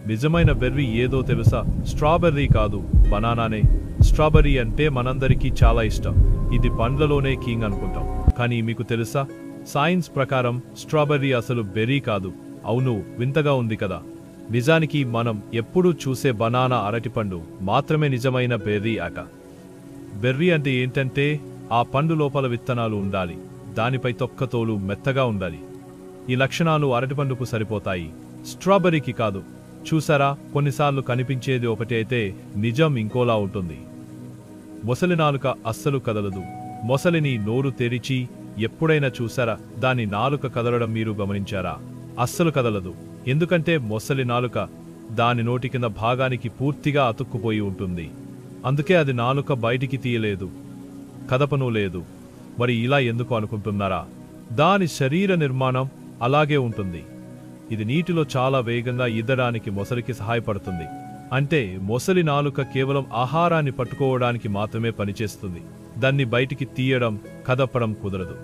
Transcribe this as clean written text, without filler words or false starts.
నిజమైన బెర్రీ ఏదో తెలుసా? స్ట్రాబెర్రీ కాదు, బనానానే. స్ట్రాబెర్రీ అంటే మనందరికీ చాలా ఇష్టం. ఇది పండ్లలోనే కింగ్ అనుకుంటాం. కానీ మీకు తెలుసా, సైన్స్ ప్రకారం స్ట్రాబెర్రీ అసలు బెర్రీ కాదు. అవును, వింతగా ఉంది కదా. నిజానికి మనం ఎప్పుడూ చూసే బనానా, అరటిపండు మాత్రమే నిజమైన బెర్రీ ఆట. బెర్రీ అంటే ఏంటంటే ఆ పండు లోపల విత్తనాలు ఉండాలి, దానిపై తొక్కతోలు మెత్తగా ఉండాలి. ఈ లక్షణాలు అరటిపండుకు సరిపోతాయి, స్ట్రాబెర్రీకి కాదు. చూసారా, కొన్నిసార్లు కనిపించేది ఒకటి అయితే నిజం ఇంకోలా ఉంటుంది. మొసలి నాలుక అస్సలు కదలదు. మొసలిని నోరు తెరిచి ఎప్పుడైనా చూసారా? దాని నాలుక కదలడం మీరు గమనించారా? అస్సలు కదలదు. ఎందుకంటే మొసలి నాలుక దాని నోటి కింద భాగానికి పూర్తిగా అతుక్కుపోయి ఉంటుంది. అందుకే అది నాలుక బయటికి తీయలేదు, కదపను లేదు. మరి ఇలా ఎందుకు అనుకుంటున్నారా? దాని శరీర నిర్మాణం అలాగే ఉంటుంది. ఇది నీటిలో చాలా వేగంగా ఈదడానికి మొసలికి సహాయపడుతుంది. అంటే మొసలి నాలుక కేవలం ఆహారాన్ని పట్టుకోవడానికి మాత్రమే పనిచేస్తుంది. దాన్ని బయటికి తీయడం, కదపడం కుదరదు.